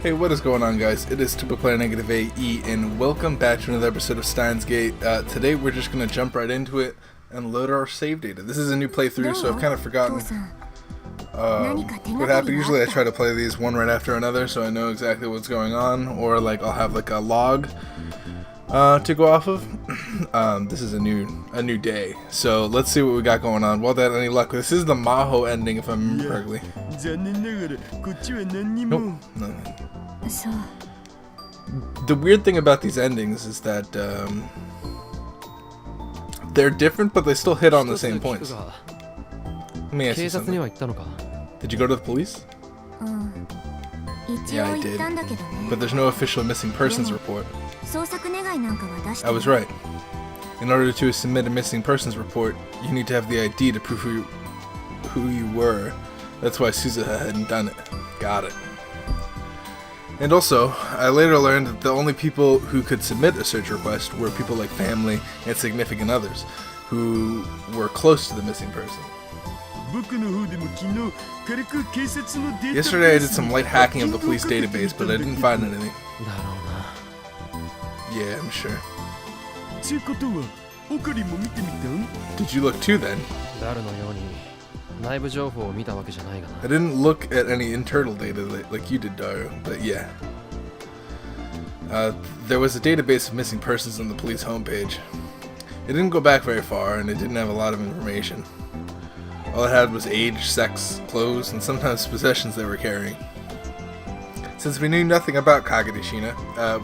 Hey, what is going on, guys? It is Player NegativeAE, and welcome back to another episode of Steins. Today we're just going to jump right into it and load our save data. This is a new playthrough, so I've kind of forgotten what happened. Usually I try to play these one right after another, so I know exactly what's going on, or like I'll have like a log to go off of. This is a new day, so let's see what we got going on. Well, that any luck? This is the Maho ending, if I remember correctly. Nope. No. The weird thing about these endings is that they're different, but they still hit on the same points. Let me ask you something. Did you go to the police? Yeah, I did. But there's no official missing persons report. I was right. In order to submit a missing persons report, you need to have the ID to prove who you were. That's why Suzuha hadn't done it. Got it. And also, I later learned that the only people who could submit a search request were people like family and significant others, who were close to the missing person. Yesterday I did some light hacking of the police database, but I didn't find anything. Yeah, I'm sure. Did you look too then? I didn't look at any internal data like you did, Daru, but yeah. There was a database of missing persons on the police homepage. It didn't go back very far, and it didn't have a lot of information. All it had was age, sex, clothes, and sometimes possessions they were carrying. Since we knew nothing about Kagadeshina,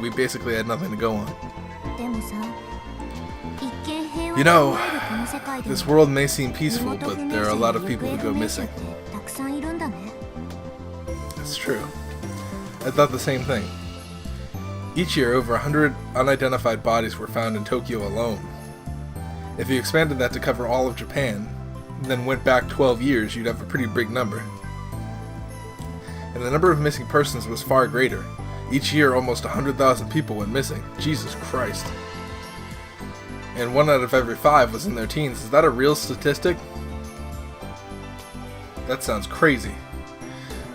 we basically had nothing to go on. You know, this world may seem peaceful, but there are a lot of people who go missing. That's true. I thought the same thing. Each year, over 100 unidentified bodies were found in Tokyo alone. If you expanded that to cover all of Japan, then went back 12 years, you'd have a pretty big number. And the number of missing persons was far greater. Each year, almost 100,000 people went missing. Jesus Christ. And 1 out of every 5 was in their teens. Is that a real statistic? That sounds crazy.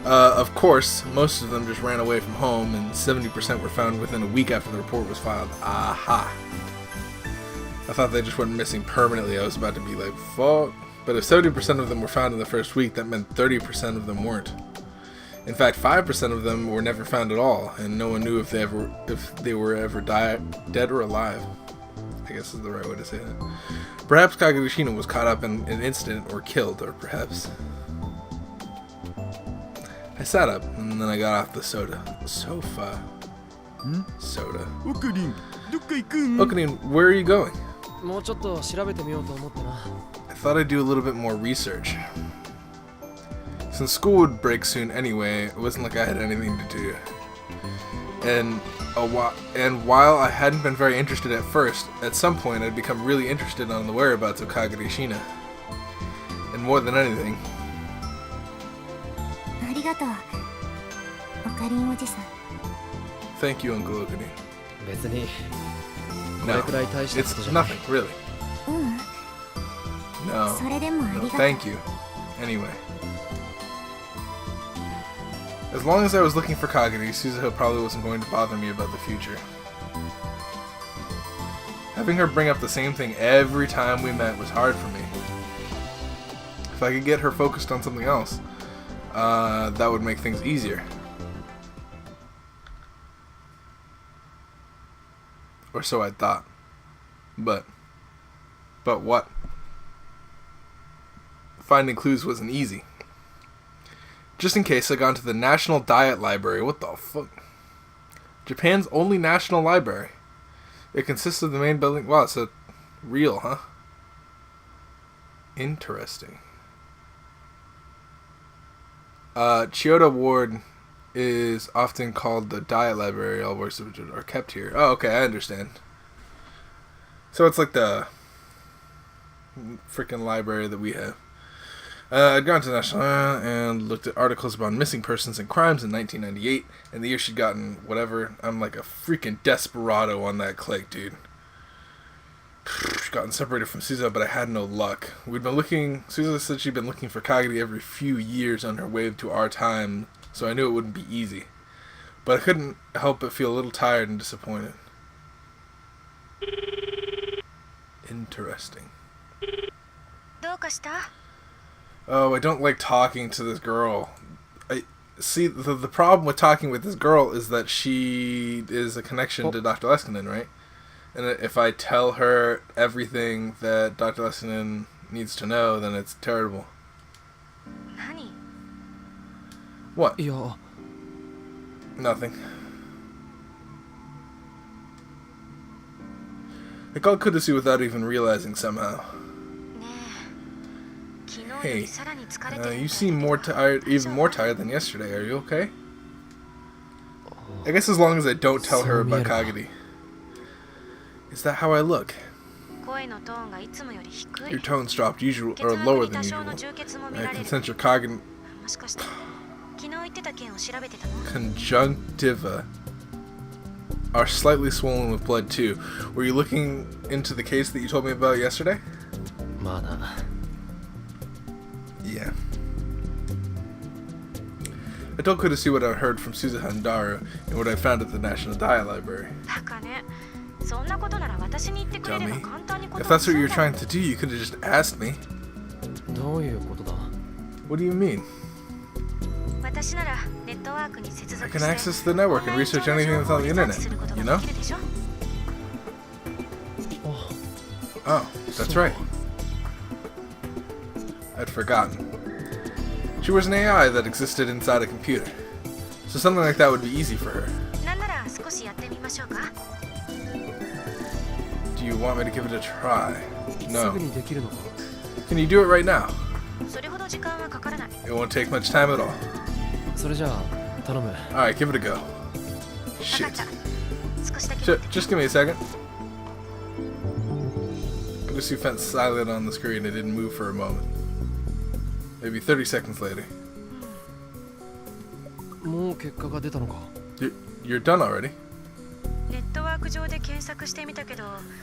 Of course, most of them just ran away from home, and 70% were found within a week after the report was filed. Aha! I thought they just went missing permanently. I was about to be like, fuck. But if 70% of them were found in the first week, that meant 30% of them weren't. In fact, 5% of them were never found at all, and no one knew if they were ever dead or alive. I guess is the right way to say that. Perhaps Kagadeshina was caught up in an incident or killed, or perhaps... I sat up, and then I got off the sofa. Soda. Okunin, where are you going? I thought I'd do a little bit more research. Since school would break soon anyway, it wasn't like I had anything to do. And while I hadn't been very interested at first, at some point I'd become really interested on the whereabouts of Kagadeshina. And more than anything... Thank you, Uncle Okunin. No, it's nothing, really. No, thank you. Anyway. As long as I was looking for Kagane, Suzuha probably wasn't going to bother me about the future. Having her bring up the same thing every time we met was hard for me. If I could get her focused on something else, that would make things easier. Or so I thought. But what? Finding clues wasn't easy. Just in case, I got into the National Diet Library. What the fuck? Japan's only national library. It consists of the main building. Wow, it's real, huh? Interesting. Chiyoda Ward is often called the Diet Library. All works of which are kept here. Oh, okay, I understand. So it's like the freaking library that we have. I'd gone to the National and looked at articles about missing persons and crimes in 1998, and the year she'd gotten whatever. I'm like a freaking desperado on that click, dude. Gotten separated from Suzuha, but I had no luck. We'd been looking. Suzuha said she'd been looking for Kagane every few years on her way to our time, so I knew it wouldn't be easy. But I couldn't help but feel a little tired and disappointed. Interesting. Oh, I don't like talking to this girl. See, the problem with talking with this girl is that she is a connection to Dr. Leskinen, right? And if I tell her everything that Dr. Leskinen needs to know, then it's terrible. What? Nothing. I called Kurisu without even realizing somehow. Hey, you seem more tired, even more tired than yesterday. Are you okay? I guess as long as I don't tell her about Kagedi. Is that how I look? Your tone's dropped or lower than usual. I can sense your conjunctiva are slightly swollen with blood too. Were you looking into the case that you told me about yesterday? Yeah. I told Kurisu what I heard from Suzuha and Daru and what I found at the National Dai Library. Dummy. If that's what you're trying to do, you could have just asked me. What do you mean? I can access the network and research anything that's on the internet, you know? Oh, that's right. I'd forgotten. She was an AI that existed inside a computer, so something like that would be easy for her. Do you want me to give it a try? No. Can you do it right now? It won't take much time at all. Alright, give it a go. Shit. Just give me a second. Kurisu felt silent on the screen and didn't move for a moment. Maybe 30 seconds later. You're done already?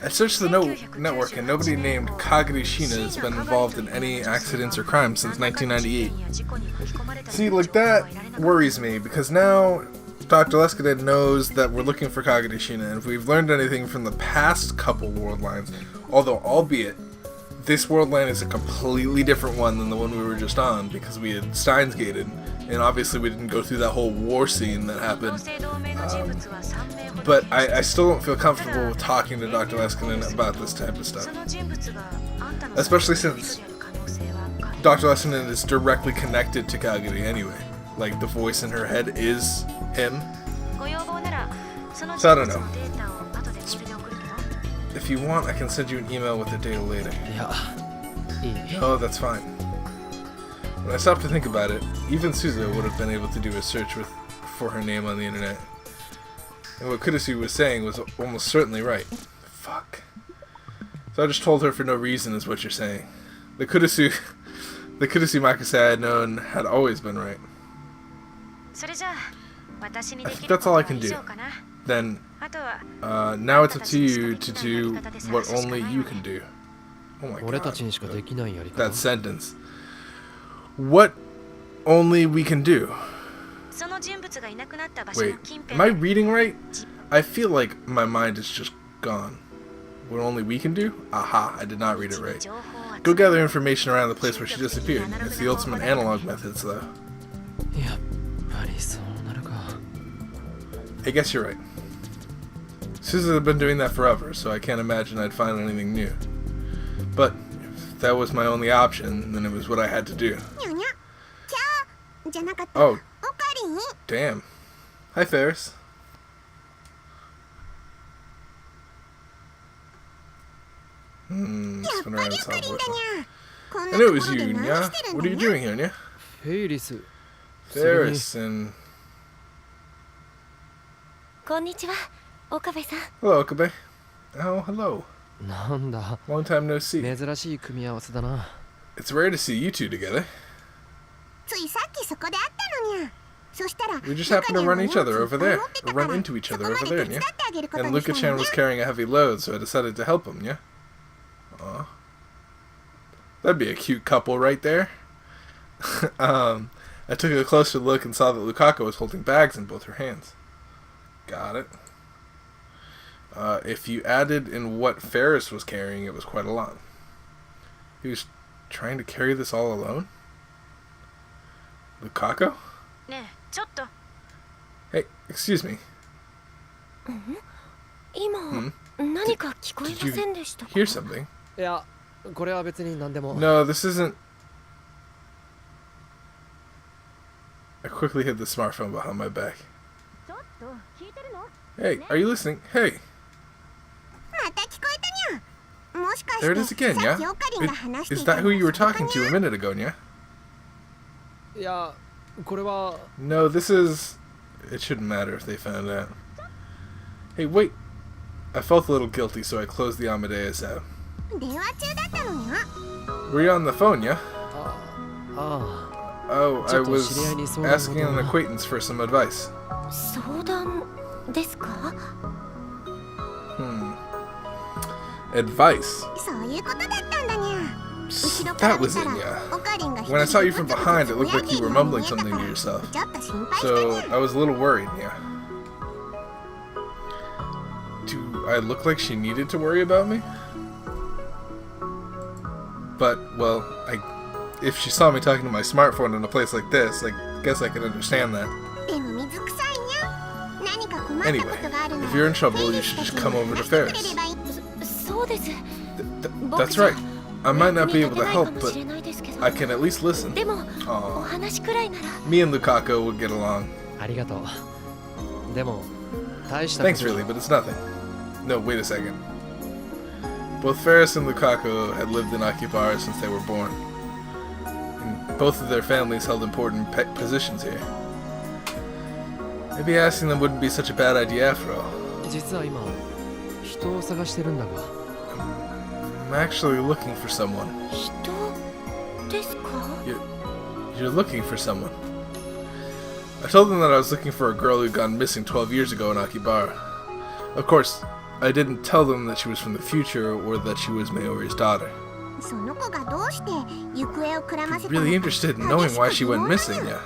I searched the network and nobody named Kagedi Shina has been involved in any accidents or crimes since 1998. See, like, that worries me, because now Dr. Leskinen knows that we're looking for Kagedi Shina, and if we've learned anything from the past couple world lines, although albeit this world line is a completely different one than the one we were just on, because we had Steins gated, and obviously we didn't go through that whole war scene that happened. But I still don't feel comfortable with talking to Dr. Leskinen about this type of stuff. Especially since Dr. Leskinen is directly connected to Kagedi anyway. Like, the voice in her head is him. So I don't know. If you want, I can send you an email with the data later. Oh, that's fine. When I stopped to think about it, even Suzuha would have been able to do a search for her name on the internet. And what Kurisu was saying was almost certainly right. Fuck. So I just told her for no reason is what you're saying. The Kurisu Makase I had known had always been right. I think that's all I can do. Then, now it's up to you to do what only you can do. Oh my god. That sentence. What only we can do? Wait, am I reading right? I feel like my mind is just gone. What only we can do? Aha, I did not read it right. Go gather information around the place where she disappeared. It's the ultimate analog methods, though. I guess you're right. Suzuha had been doing that forever, so I can't imagine I'd find anything new. But if that was my only option, then it was what I had to do. Oh, damn. Hi, Ferris. Spin around this voice. I knew it was you, Nya. What are you doing here, Nya? Ferris and... Hello, Okabe. Oh, hello. Long time no see. It's rare to see you two together. We just happened to run into each other over there, yeah? And Luka-chan was carrying a heavy load, so I decided to help him, yeah? Aw. That'd be a cute couple right there. I took a closer look and saw that Lukako was holding bags in both her hands. Got it. If you added in what Ferris was carrying, it was quite a lot. He was trying to carry this all alone? Lukaku? Hey, excuse me. Did you hear something? No, this isn't... I quickly hid the smartphone behind my back. Hey, are you listening? Hey! There it is again, yeah? Is that who you were talking to a minute ago, yeah? No, this is... It shouldn't matter if they found out. Hey, wait! I felt a little guilty, so I closed the Amadeus app. Were you on the phone, yeah? Oh, I was asking an acquaintance for some advice. Advice? That was it, yeah. When I saw you from behind, it looked like you were mumbling something to yourself. So, I was a little worried, yeah. Do I look like she needed to worry about me? But, well, if she saw me talking to my smartphone in a place like this, I guess I could understand that. Anyway, if you're in trouble, you should just come over to Ferris. That's right. I might not be able to help, but I can at least listen. Aww. Me and Lukaku would get along. Thanks really, but it's nothing. No, wait a second. Both Ferris and Lukaku had lived in Akihabara since they were born. And both of their families held important positions here. Maybe asking them wouldn't be such a bad idea after all. I'm actually looking for someone. You're looking for someone. I told them that I was looking for a girl who'd gone missing 12 years ago in Akihabara. Of course, I didn't tell them that she was from the future or that she was Mayori's daughter. I'm really interested in knowing why she went missing, yeah.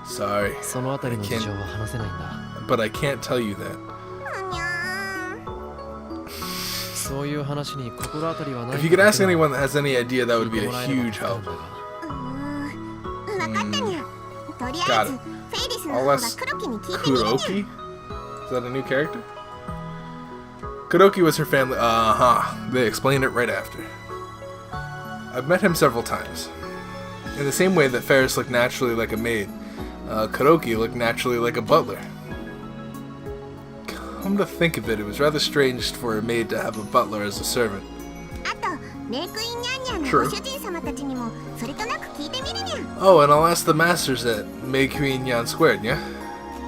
Sorry, but I can't tell you that. If you could ask anyone that has any idea, that would be a huge help. Got it. I'll ask Kuroki? Is that a new character? Kuroki was her family. They explained it right after. I've met him several times. In the same way that Ferris looked naturally like a maid, Kuroki looked naturally like a butler. Come to think of it, it was rather strange for a maid to have a butler as a servant. True. Oh, and I'll ask the masters at Mei Queen Yan Squared, yeah?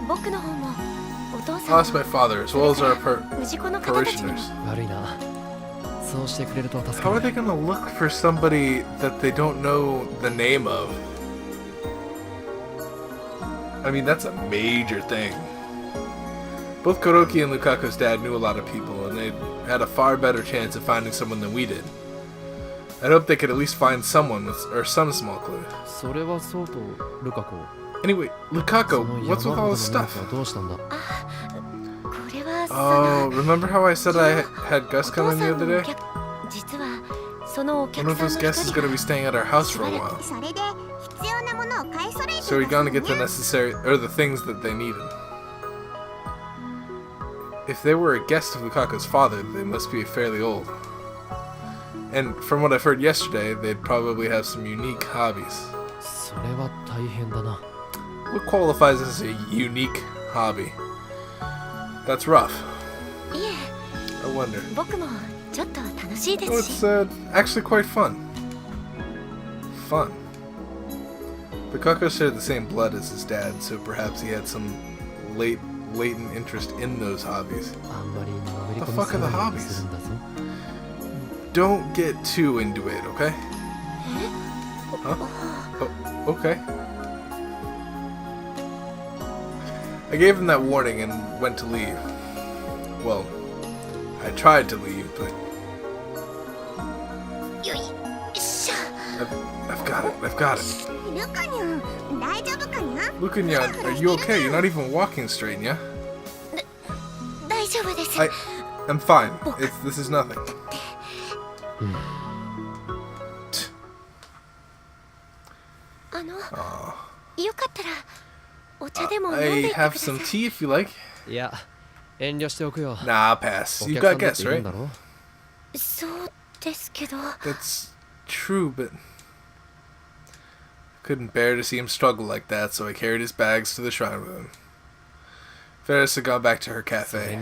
I'll ask my father, as well as our parishioners. How are they going to look for somebody that they don't know the name of? I mean, that's a major thing. Both Kuroki and Lukaku's dad knew a lot of people, and they had a far better chance of finding someone than we did. I'd hope they could at least find someone or some small clue. Anyway, Lukaku, what's with all this stuff? Oh, remember how I said I had Gus come in the other day? One of those guests is going to be staying at our house for a while. So we're going to get the the things that they needed. If they were a guest of Lukaku's father, they must be fairly old. And from what I've heard yesterday, they'd probably have some unique hobbies. What qualifies as a unique hobby? That's rough. I wonder. Oh, it's actually quite fun. Fun. Lukaku shared the same blood as his dad, so perhaps he had some latent interest in those hobbies. What the fuck are the hobbies? Don't get too into it, okay? Huh? Oh, okay. I gave him that warning and went to leave. Well, I tried to leave, but... I've got it. I've got it. Lukanyan, are you okay? You're not even walking straight, yeah? I'm fine. This is nothing. I have some tea if you like. Yeah. Nah, pass. You got guests, right? That's true, but I couldn't bear to see him struggle like that, so I carried his bags to the shrine with him. Ferris had gone back to her cafe.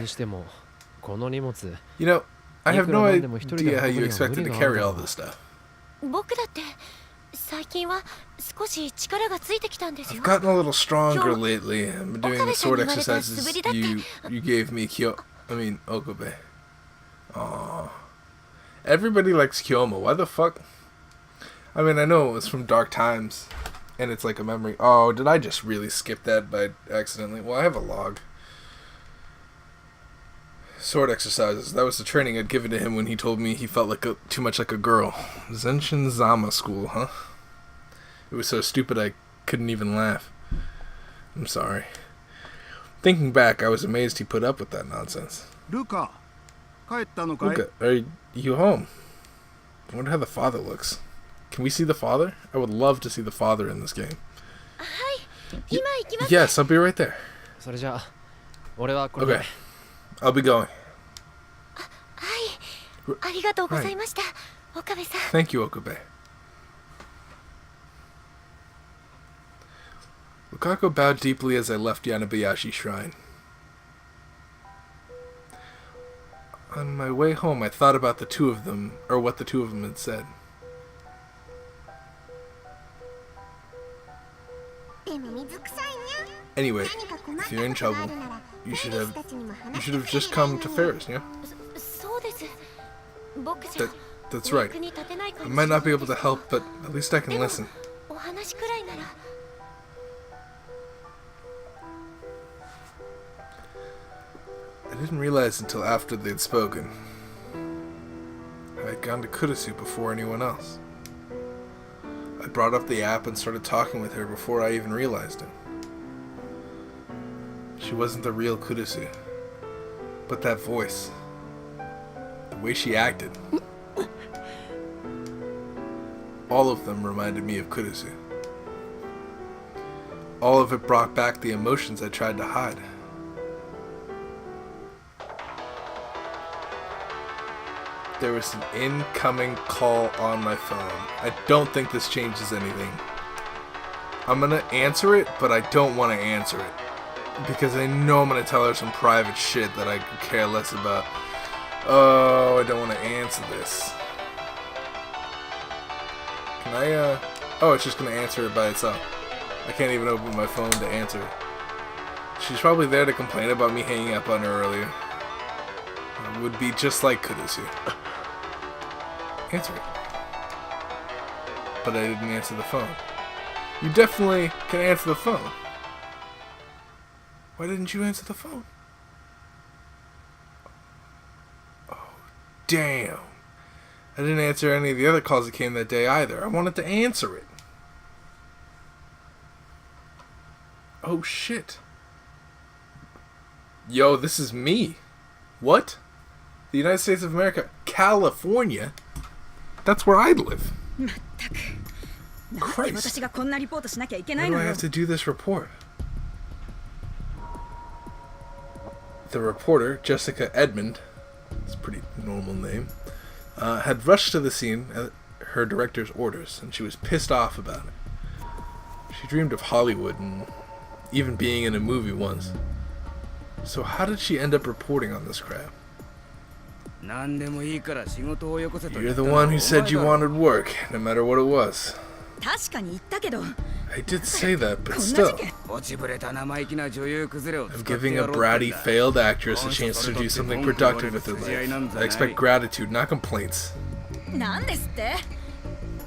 You know, I have no idea how you expected to carry all this stuff. I've gotten a little stronger lately. I've been doing the sword exercises you gave me, Okabe. Aww. Everybody likes Kyomo. Why the fuck? I mean, I know it was from Dark Times, and it's like a memory. Oh, did I just really skip that by accidentally? Well, I have a log. Sword exercises. That was the training I'd given to him when he told me he felt like too much like a girl. Zenshin Zama school, huh? It was so stupid I couldn't even laugh. I'm sorry. Thinking back, I was amazed he put up with that nonsense. Luka, are you home? I wonder how the father looks. Can we see the father? I would love to see the father in this game. Yes, I'll be right there. Okay. I'll be going. Right. Thank you, Okabe. Lukaku bowed deeply as I left Yanabayashi Shrine. On my way home, I thought about the two of them, or what the two of them had said. Anyway, if you're in trouble, you should have just come to Ferris, yeah? That's right. I might not be able to help, but at least I can listen. I didn't realize until after they'd spoken. I had gone to Kurisu before anyone else. I brought up the app and started talking with her before I even realized it. She wasn't the real Kurisu, but that voice, the way she acted, all of them reminded me of Kurisu. All of it brought back the emotions I tried to hide. There was an incoming call on my phone. I don't think this changes anything. I'm gonna answer it, but I don't want to answer it. Because I know I'm gonna tell her some private shit that I could care less about. Oh, I don't want to answer this. Can I, oh, it's just gonna answer it by itself. I can't even open my phone to answer it. She's probably there to complain about me hanging up on her earlier. It would be just like Kurisu. Answer it. But I didn't answer the phone. You definitely can answer the phone. Why didn't you answer the phone? Oh, damn. I didn't answer any of the other calls that came that day either. I wanted to answer it. Oh, shit. Yo, this is me. What? The United States of America. California? That's where I live. Christ. Why do I have to do this report? The reporter, Jessica Edmond, it's a pretty normal name, had rushed to the scene at her director's orders, and she was pissed off about it. She dreamed of Hollywood and even being in a movie once. So how did she end up reporting on this crap? You're the one who said you wanted work, no matter what it was. I did say that, but still. I'm giving a bratty, failed actress a chance to do something productive with her life. I expect gratitude, not complaints.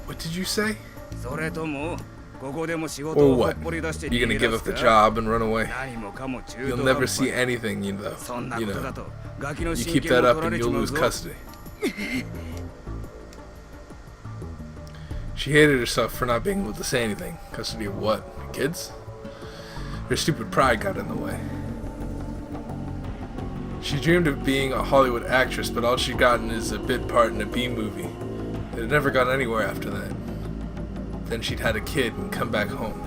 What did you say? Or what? You're gonna give up the job and run away? You'll never see anything, you know. You keep that up and you'll lose custody. She She hated herself for not being able to say anything. Custody of what? Kids? Her stupid pride got in the way. She dreamed of being a Hollywood actress, but all she'd gotten is a bit part in a B movie. It had never gone anywhere after that. Then she'd had a kid and come back home.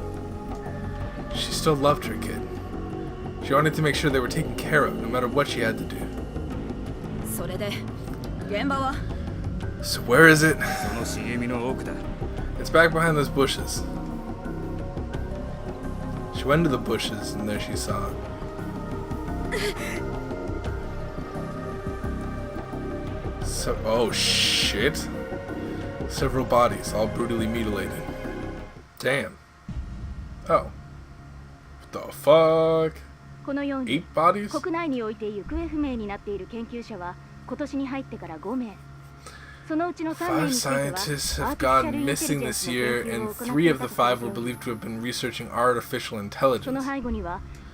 She still loved her kid. She wanted to make sure they were taken care of, no matter what she had to do. So where is it? It's back behind those bushes. She went to the bushes, and there she saw it. So, oh shit. Several bodies, all brutally mutilated. Damn. Oh. What the fuck? 8 bodies? 国内において行方不明になっている研究者は今年に入ってから5名。そのうちの3名については scientists have gone missing this year, and 3 of the 5 were believed to have been researching artificial intelligence.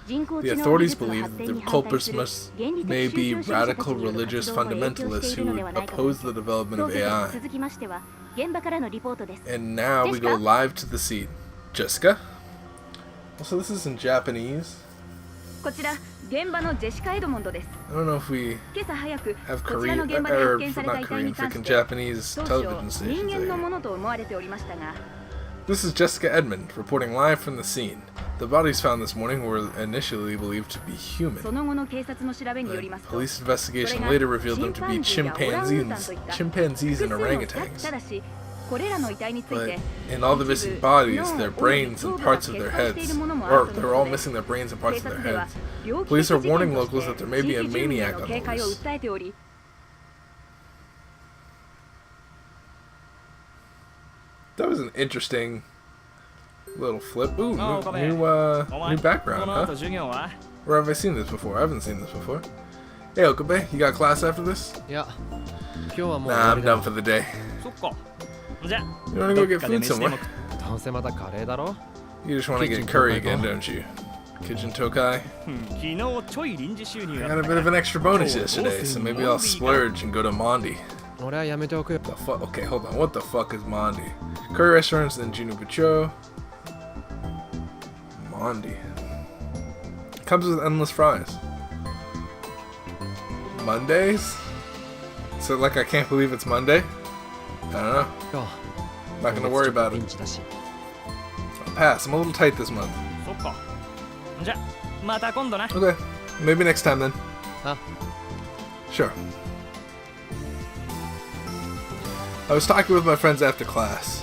The authorities believe that the culprits may be radical religious fundamentalists who oppose the development of AI. And now we go live to the scene. Jessica? Also, this is in Japanese. I don't know if we have Korean, or not Korean, freaking Japanese television stations. This is Jessica Edmond, reporting live from the scene. The bodies found this morning were initially believed to be human. The police investigation later revealed them to be chimpanzees and orangutans. But in all the missing bodies, their brains and parts of their heads, or they were all missing their brains and parts of their heads. Police are warning locals that there may be a maniac on the loose. That was an interesting little flip. Ooh, new background, huh? Where have I seen this before? I haven't seen this before. Hey, Okabe, you got class after this? Yeah. Nah, I'm done for the day. You wanna go get food somewhere? You just wanna get curry again, don't you? Kitchen Tokai? I got a bit of an extra bonus yesterday, so maybe I'll splurge and go to Mondi. The fuck? Okay, hold on. What the fuck is Mondi? Curry restaurants in Junubicho. Mondi. Comes with endless fries. Mondays? So like I can't believe it's Monday? I don't know. I'm not gonna worry about it. I'll pass. I'm a little tight this month. Okay. Maybe next time then. Sure. I was talking with my friends after class.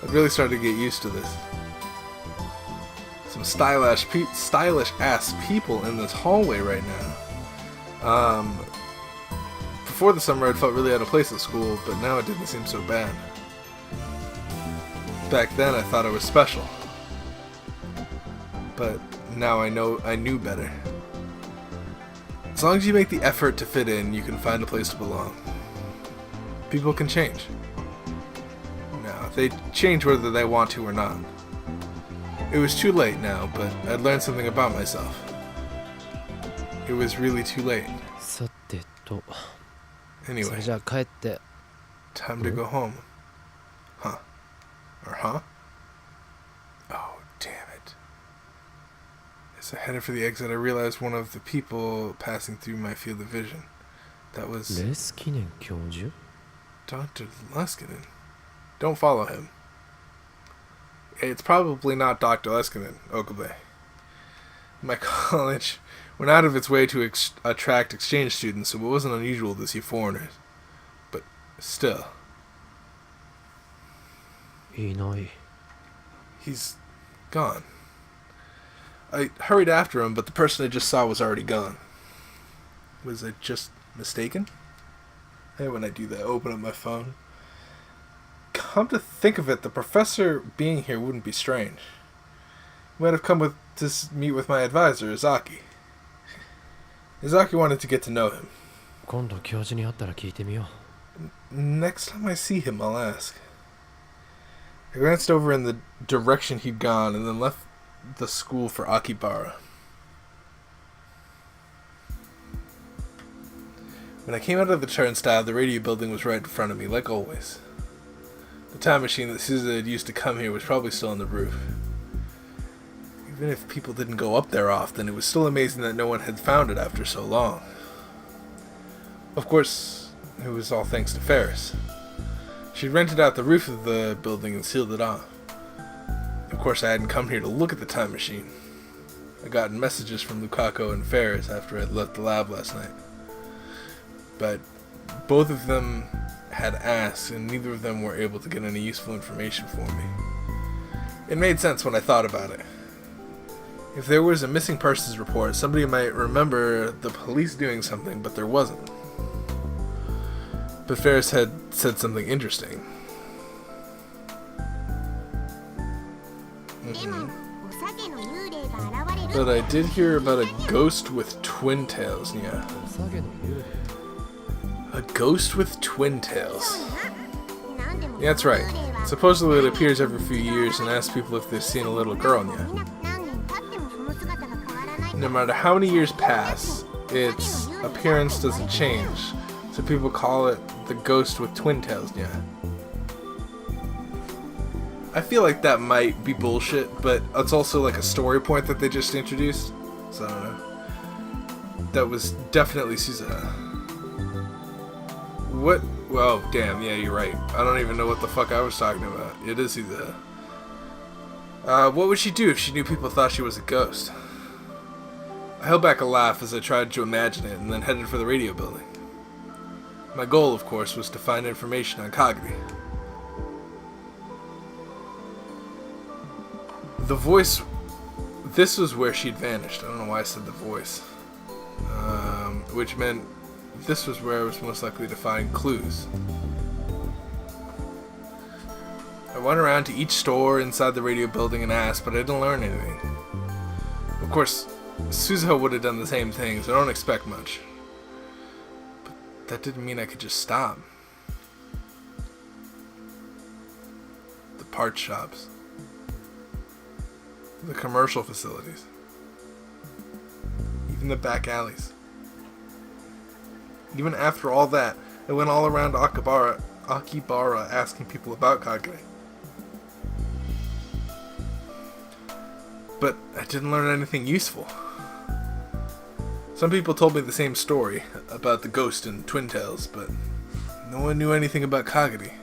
I've really started to get used to this. Some stylish ass people in this hallway right now. Before the summer I'd felt really out of place at school, but now it didn't seem so bad. Back then I thought I was special. But now I knew better. As long as you make the effort to fit in, you can find a place to belong. People can change. Now, they change whether they want to or not. It was too late now, but I'd learned something about myself. It was really too late. Anyway, time to go home. Huh? Or huh? Oh, damn it. As I headed for the exit, I realized one of the people passing through my field of vision. That was Dr. Leskinen. Don't follow him. It's probably not Dr. Leskinen, Okabe. My college went out of its way to attract exchange students, so it wasn't unusual to see foreigners. But still. He's gone. I hurried after him, but the person I just saw was already gone. Was I just mistaken? I hate when I do that, open up my phone. Come to think of it, the professor being here wouldn't be strange. He might have come to meet with my advisor, Izaki. Izaki wanted to get to know him. Next time I see him, I'll ask. I glanced over in the direction he'd gone and then left the school for Akibara. When I came out of the turnstile, the radio building was right in front of me, like always. The time machine that Sousa had used to come here was probably still on the roof. Even if people didn't go up there often, it was still amazing that no one had found it after so long. Of course, it was all thanks to Ferris. She'd rented out the roof of the building and sealed it off. Of course, I hadn't come here to look at the time machine. I'd gotten messages from Lukaku and Ferris after I'd left the lab last night. But both of them had asked, and neither of them were able to get any useful information for me. It made sense when I thought about it. If there was a missing persons report, somebody might remember the police doing something, but there wasn't. But Ferris had said something interesting. But I did hear about a ghost with twin tails, yeah. A ghost with twin tails. Yeah, that's right. Supposedly it appears every few years and asks people if they've seen a little girl, yeah. No matter how many years pass, its appearance doesn't change, so people call it the ghost with twin tails, yeah. I feel like that might be bullshit, but it's also like a story point that they just introduced, so I don't know. That was definitely Suzuha. What? Well, damn, yeah, you're right. I don't even know what the fuck I was talking about. It is Suzuha. What would she do if she knew people thought she was a ghost? I held back a laugh as I tried to imagine it and then headed for the radio building. My goal, of course, was to find information on Kagami. The voice... This was where she'd vanished. I don't know why I said the voice. Which meant this was where I was most likely to find clues. I went around to each store inside the radio building and asked, but I didn't learn anything. Of course, Suzuha would have done the same thing, so I don't expect much. But that didn't mean I could just stop. The parts shops. The commercial facilities. Even the back alleys. Even after all that, I went all around Akibara asking people about Kagami. But I didn't learn anything useful. Some people told me the same story about the ghost and twin tails, but no one knew anything about Kagami.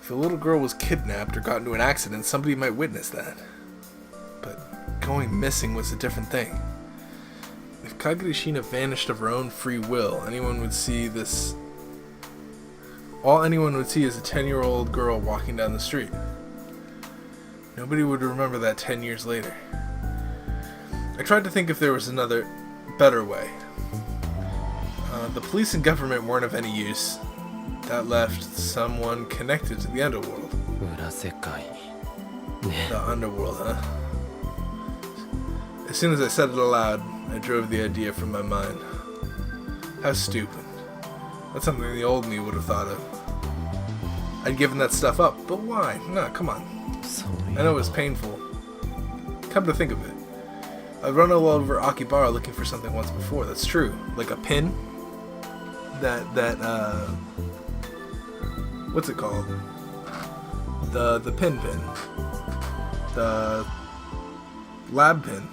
If a little girl was kidnapped or got into an accident, somebody might witness that. But going missing was a different thing. If Kagurishina vanished of her own free will, anyone would see this... All anyone would see is a 10-year-old girl walking down the street. Nobody would remember that 10 years later. I tried to think if there was another, better way. The police and government weren't of any use. That left someone connected to the underworld. The underworld, huh? As soon as I said it aloud, I drove the idea from my mind. How stupid. That's something the old me would have thought of. I'd given that stuff up, but why? No, come on. I know it was painful. Come to think of it, I'd run all over Akibara looking for something once before. That's true. Like a pin? What's it called? The pin. The lab pin.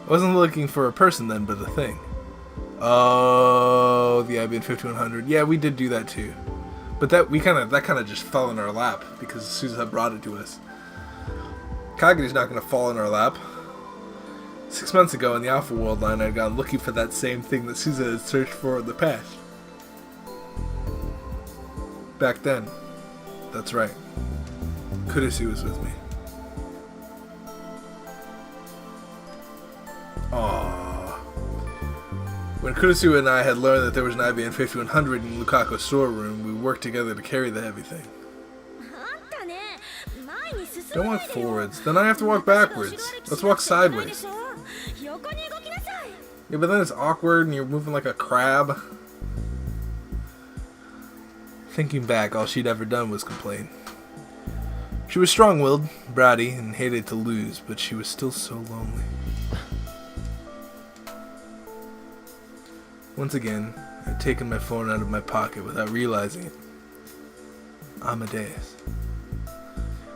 I wasn't looking for a person then, but a thing. Oh, the IBM 5100. Yeah, we did do that too. But that kind of just fell in our lap because Suzuha brought it to us. Kage's not going to fall in our lap. 6 months ago in the Alpha World line, I'd gone looking for that same thing that Suzuha had searched for in the past. Back then. That's right. Kurisu was with me. Aww. When Kurisu and I had learned that there was an IBM 5100 in Lukaku's storeroom, we worked together to carry the heavy thing. Don't walk forwards, then I have to walk backwards. Let's walk sideways. Yeah, but then it's awkward and you're moving like a crab. Thinking back, all she'd ever done was complain. She was strong-willed, bratty, and hated to lose, but she was still so lonely. Once again, I'd taken my phone out of my pocket without realizing it. Amadeus.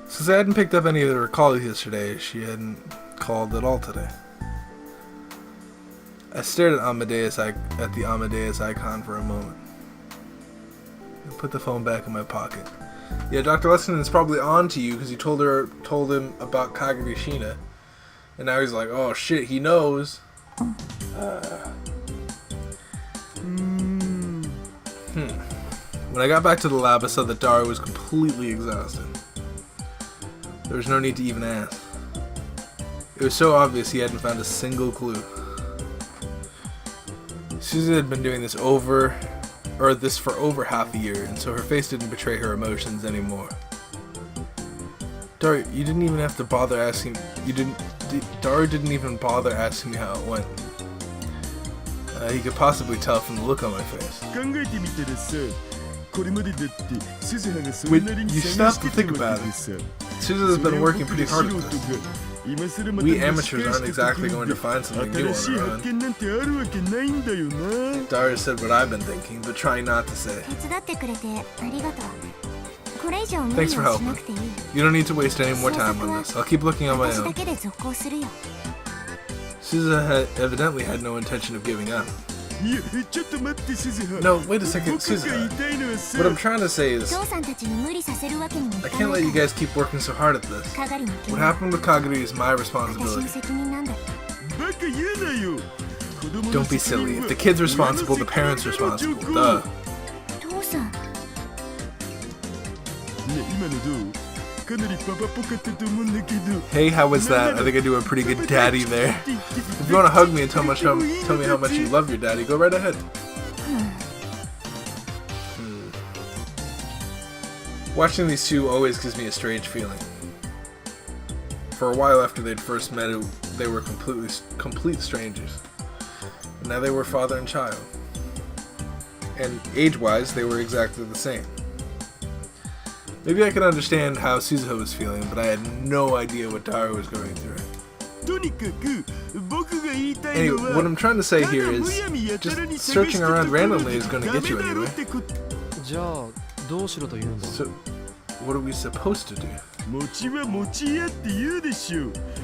Since I hadn't picked up any of her calls yesterday, she hadn't called at all today. I stared at the Amadeus icon for a moment. I put the phone back in my pocket. Yeah, Dr. Lesson's probably on to you because you told him about Kagami Shina. And now he's like, oh shit, he knows. When I got back to the lab, I saw that Daru was completely exhausted. There was no need to even ask. It was so obvious he hadn't found a single clue. Susan had been doing this for over half a year, and so her face didn't betray her emotions anymore. Daru, you didn't even have to bother asking. Daru didn't even bother asking me how it went. He could possibly tell from the look on my face. You stop to think about it. Susan's been working pretty hard at this. We amateurs aren't exactly going to find something new on our own. Daru said what I've been thinking, but trying not to say. Thanks for helping. You don't need to waste any more time on this. I'll keep looking on my own. Susan evidently had no intention of giving up. No, wait a second, Susan. What I'm trying to say is, I can't let you guys keep working so hard at this. What happened with Kagari is my responsibility. Don't be silly. If the kid's responsible, the parent's responsible. Duh. Hey, how was that? I think I do a pretty good daddy there. If you want to hug me and tell me how much you love your daddy, go right ahead. Watching these two always gives me a strange feeling. For a while after they'd first met, they were complete strangers. And now they were father and child. And age-wise, they were exactly the same. Maybe I could understand how Suzuha was feeling, but I had no idea what Daru was going through. Anyway, what I'm trying to say here is, just searching around randomly is going to get you anywhere. So, what are we supposed to do? You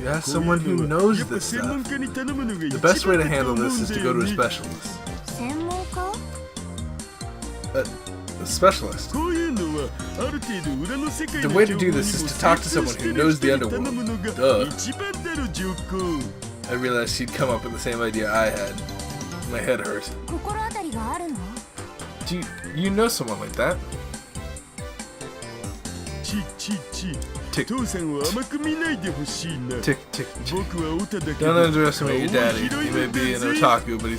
ask someone who knows this stuff. The best way to handle this is to go to a specialist. A specialist. The way to do this is to talk to someone who knows the underworld. Duh. I realized she'd come up with the same idea I had. My head hurt. Do you know someone like that? Tick. Don't underestimate your daddy. He may be an otaku, but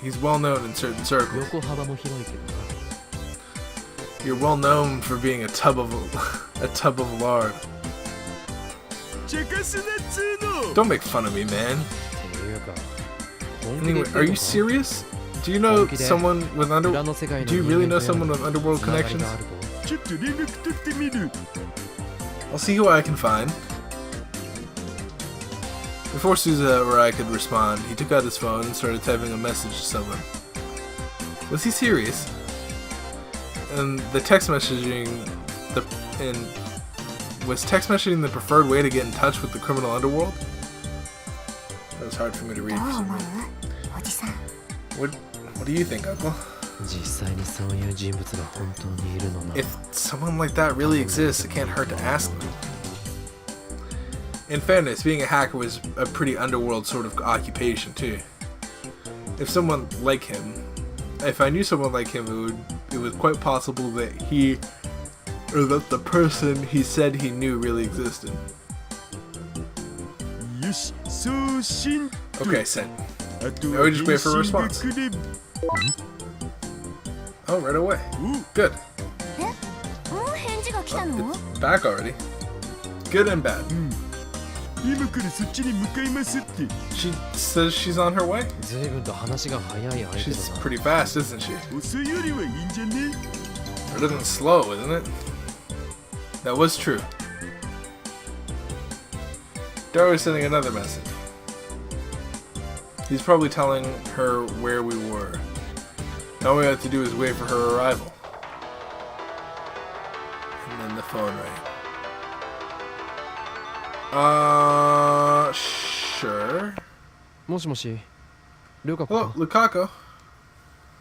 he's well known in certain circles. You're well known for being a tub of lard. Don't make fun of me, man. Anyway, are you serious? Do you know someone with Do you really know someone with underworld connections? I'll see who I can find. Before Suzuha or I could respond, he took out his phone and started typing a message to someone. Was he serious? And was text messaging the preferred way to get in touch with the criminal underworld? That was hard for me to read for some reason. What do you think, Uncle? If someone like that really exists, it can't hurt to ask them. In fairness, being a hacker was a pretty underworld sort of occupation too. If I knew someone like him, it was quite possible that that the person he said he knew really existed. Okay, sent. Now we just wait for a response. Oh, right away. Good. It's back already. Good and bad. She says she's on her way. She's pretty fast, isn't she? Better than slow, isn't it? That was true. Daru's sending another message. He's probably telling her where we were. All we have to do is wait for her arrival. then the phone rang. Sure. もしもし、ルカ子 Hello, か Lukaku.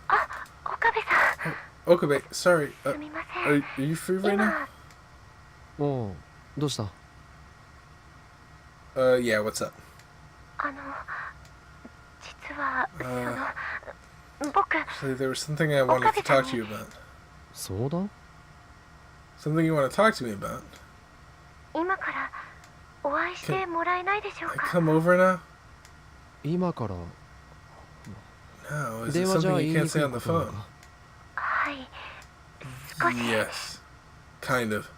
あ、岡部さん。 Okabe, sorry. すみませ Are ん。 you free right now? おう、どうした？ Yeah, what's up? 実は、僕、 So there was something I wanted to talk to you about. 相談？ Something you want to talk to me about? 今からお会いしてもらえないでしょう I か。 come over now? 今から No, is it 電話じゃ something 言い you に can't くい say on こ the となの phone? か？はい。少し。 Yes. Kind of.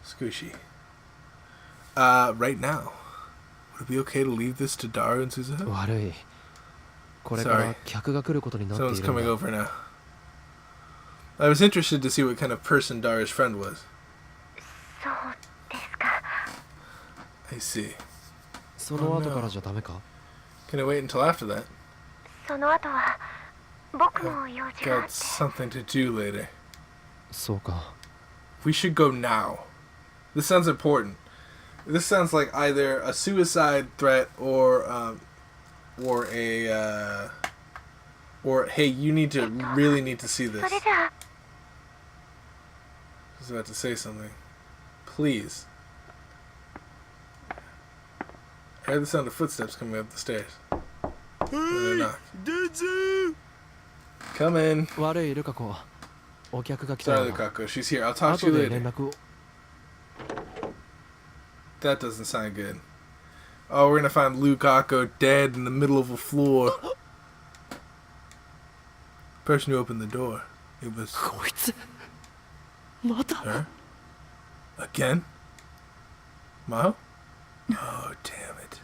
Squishy. Right now. Would it be okay to leave this to Daru and Suzuha? 悪い。これから客が来ることになってい Someone's るん coming だ。 over now. I was interested to see what kind of person Daru's friend was. そうですか。 I see. その後からじゃダメか？ Can I wait until after that? その後は僕も用事があっ Got て。 something to do later. そうか。 We should go now. This sounds important. This sounds like either a suicide threat or hey, you really need to see this. それじゃあ、 I was about to say something. Please. I heard the sound of footsteps coming up the stairs. And a knock. どうぞ。 Come in. 悪いルカ子。お客が来た Sorry, よ。 Lukaku. She's here. I'll talk to 後 you で連 later. 絡を。 That doesn't sound good. Oh, we're gonna find Lukaku dead in the middle of a floor. Person who opened the door. It was こいつ。また。 her. Again? Maho? Oh, damn it.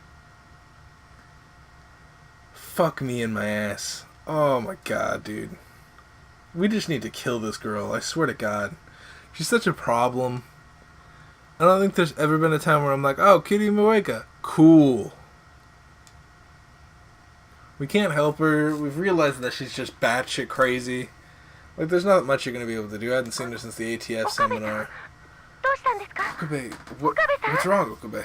Fuck me in my ass. Oh my god, dude. We just need to kill this girl, I swear to god. She's such a problem. I don't think there's ever been a time where I'm like, oh, Kitty Moeka, cool. We can't help her. We've realized that she's just batshit crazy. Like, there's not much you're going to be able to do. I haven't seen her since the ATF seminar. どうしたんですか。 Okabe, what's wrong, Okabe?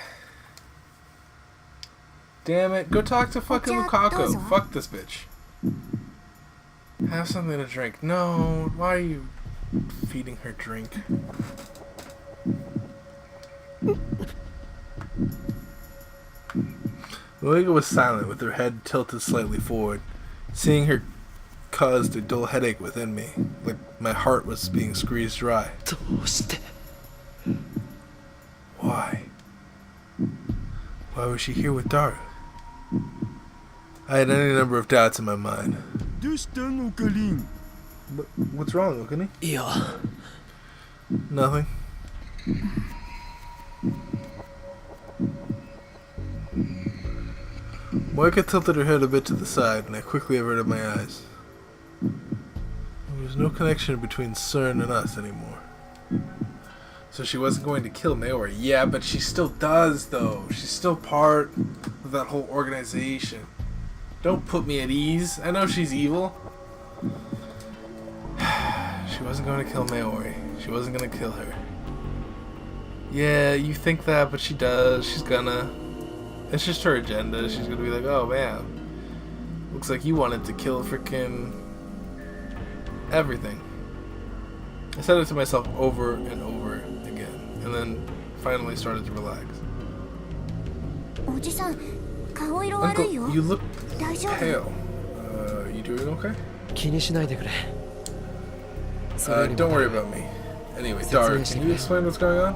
Damn it. Go talk to fucking Lukaku. Fuck this bitch. Have something to drink. No, why are you feeding her drink? Moega was silent with her head tilted slightly forward. Seeing her caused a dull headache within me, like my heart was being squeezed dry. どうして？ Why? Why was she here with Daru? I had any number of doubts in my mind. どうしたのかりん。 What's wrong, Okuni? いや、 Nothing. Moeka tilted her head a bit to the side, and I quickly averted my eyes. There was no connection between CERN and us anymore. So she wasn't going to kill Maori. Yeah, but she still does, though. She's still part of that whole organization. Don't put me at ease. I know she's evil. She wasn't going to kill Maori. She wasn't going to kill her. Yeah, you think that, but she does. She's gonna. It's just her agenda. She's gonna be like, oh man, looks like you wanted to kill freaking everything. I said it to myself over and over again, and then finally started to relax. おじさん、顔色悪いよ。 Uncle, you look 大丈夫？ pale. You doing okay? 気にしないでくれ。それよりも Don't worry about me. Anyway, Daru, can you explain what's going on?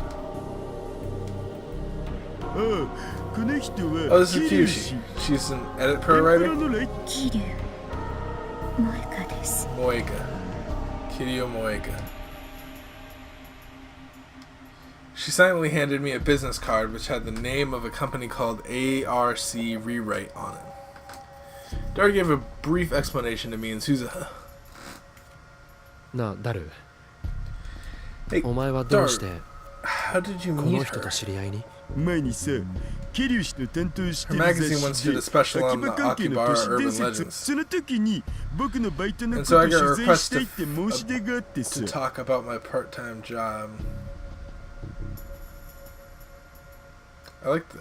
ああ、この人は Oh, this is 桐 Kyushi. 生 She's an edit pro 天ぷら writer? の来 桐生萌香です。 Moeka. Kiryu Moeka. She silently handed me a business card which had the name of a company called ARC Rewrite on it. Daru gave a brief explanation to me and Suzuha. なあ、ダル。 Hey, お前はどう Daru, して how did you こ meet の人 her? と知り合いに？前にさ、桐生氏の担当して Her る magazine 雑 once 誌 did で a special 秋 on 葉 the 関係の Akihabara 都市 urban 伝説 legends その時に僕のバイトの And こ so I と got a 取材し request たいって申し出があってさ to talk about my part-time job. I like the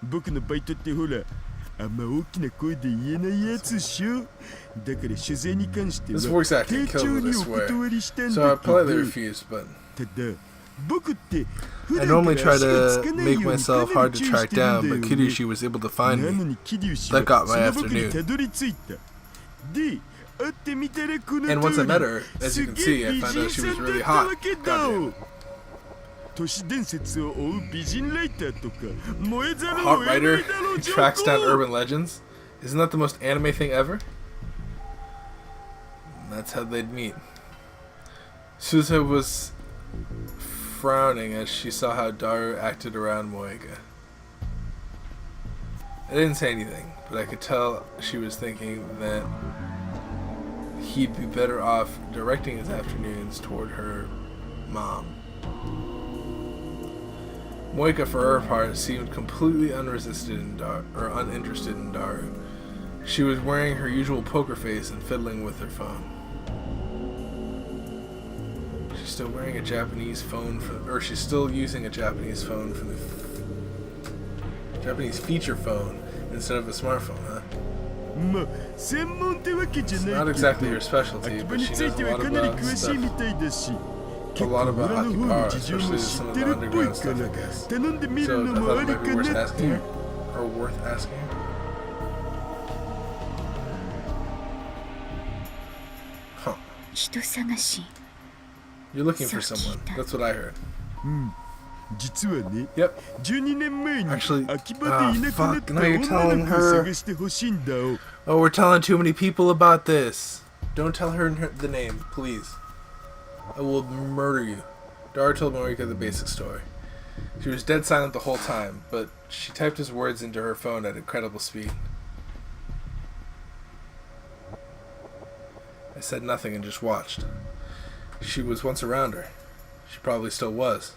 僕のバイトってほら、あんま大きな声で言えないやつっしょ。だから取材に関しては this voice acting 丁 kills 重 me に this お way. 断りしたん So I だけど。 politely refused, but ただ、僕って普 I 段 normally か try ら足が to つかないよ make うにか myself な hard り to 注意 track してるん down, だよ but ね。 Kurisu was able to find な me. のに桐生は That got そ my の僕に afternoon. たどり着いた。で、会ってみたらこの And once I met 通 her, り as you can す see, げ I え美 found 人 out she さ was んだ really ったわ hot. けだ。 Goddamn. 都市伝説を追う美人ライターとか燃えざる Hot を得ない writer だろう who ジョ tracks down コ urban legends? Isn't that the most anime thing ever? That's how they'd meet. Suza was frowning as she saw how Daru acted around Moeka. I didn't say anything, but I could tell she was thinking that he'd be better off directing his afternoons toward her mom. Moeka, for her part, seemed completely uninterested in Daru. She was wearing her usual poker face and fiddling with her phone. She's still wearing a Japanese phone or she's still using a Japanese phone from the Japanese feature phone instead of a smartphone, huh? まあ専門ってわけじゃ It's ない not けど exactly her specialty, 秋葉 but に she つい knows て a は lot かなり about 詳しいみ stuff. たいだし A lot about 裏の方の Akibara, 事情 especially も some 知 of っ the てるっぽい underground か stuff, ら I guess. 頼んでみ So る I の thought もあ it り might か be worth なっ asking て her, or worth asking her. Huh. 人探し You're looking for someone. That's what I heard. 実はね Yep. 12年前に Actually- 秋葉でいなくなった fuck, now you're 女の telling 子を her. 探してほしいんだよ Oh, we're telling too many people about this. Don't tell her the name, please. I will murder you. Dara told Marika the basic story. She was dead silent the whole time, but she typed his words into her phone at incredible speed. I said nothing and just watched. She was once around her. She probably still was.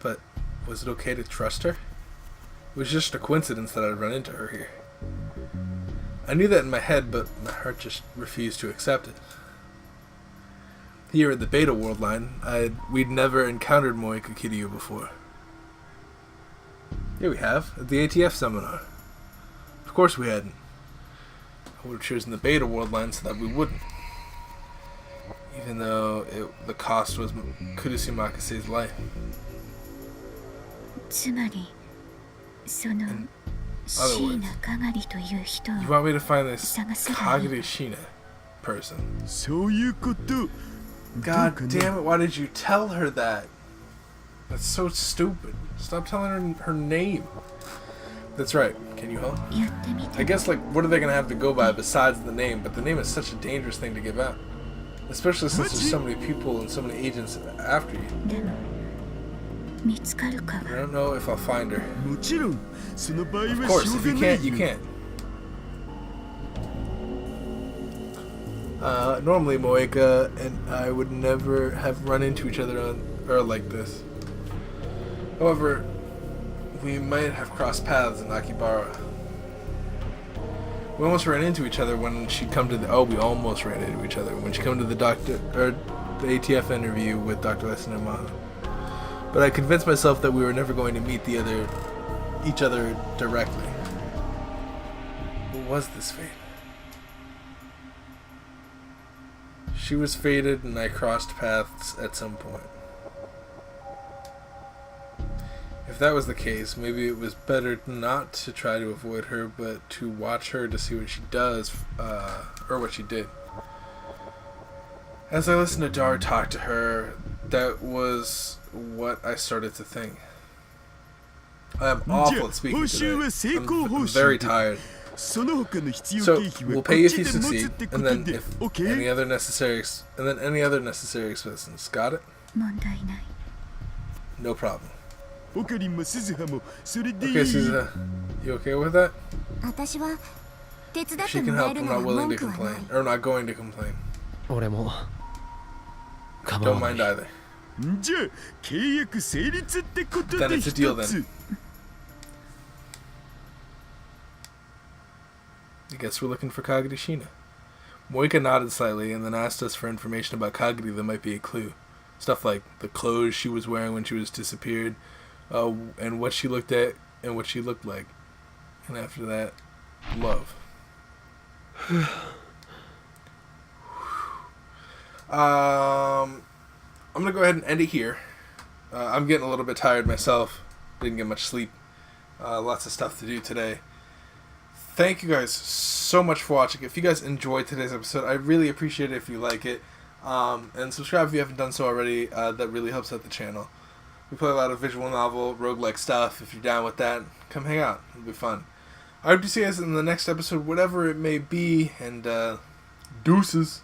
But was it okay to trust her? It was just a coincidence that I'd run into her here. I knew that in my head, but my heart just refused to accept it. Here at the Beta World line, we'd never encountered Moeka Kiryu before. Yeah, we have, at the ATF seminar. Of course we hadn't. I would have chosen the Beta World line so that we wouldn't. Even though the cost was Kurisu Makase's life. つまりその In 椎 other 名 words, かがりという人 you を want me to find this 探せばいい Kagure Shina person? そういうことどう God かな damn it, why did you tell her that? That's so stupid. Stop telling her name. That's right. Can you help? やってみ I て guess, like, what are they going to have to go by besides the name? But the name is such a dangerous thing to give out. Especially since there's so many people and so many agents after you. でも見つかるか I は don't know if I'll find her. もちろんその場合 Of は course, しょう if が you ない can't, you よ can't. Normally Moeka and I would never have run into each other like this. However, we might have crossed paths in Akibara. We almost ran into each other when she'd come to we almost ran into each other when she came to the the ATF interview with Dr. Lesinamaha. But I convinced myself that we were never going to meet each other directly. What was this fate? She was fated and I crossed paths at some point. If that was the case, maybe it was better not to try to avoid her, but to watch her to see what she does, or what she did. As I listened to Dar talk to her, that was what I started to think. I am awful at speaking today. I'm very tired. その他の必要 So 経費は we'll こっ pay you ち if で you 持つっ succeed, てこ and と then で if OK? any other necessary expenses. Got it? 問題ない No problem. オカリンも鈴葉もそれでいい Okay, Suza, you okay with that? 私は手伝っ She て can もら help. える I'm なら not willing 文 to 句はない complain, or not going to complain. 俺も構 Don't わない mind either. じゃあ契約成立ってことで Then 一 it's a deal つ then. I guess we're looking for Kagure Shina. Moika nodded slightly and then asked us for information about Kagure that might be a clue. Stuff like the clothes she was wearing when she was disappeared, and what she looked at and what she looked like. And after that, love. I'm going to go ahead and end it here. I'm getting a little bit tired myself. Didn't get much sleep. Lots of stuff to do today. Thank you guys so much for watching. If you guys enjoyed today's episode, I really appreciate it if you like it. And subscribe if you haven't done so already. That really helps out the channel. We play a lot of visual novel, roguelike stuff. If you're down with that, come hang out. It'll be fun. I hope to see you guys in the next episode, whatever it may be. And deuces.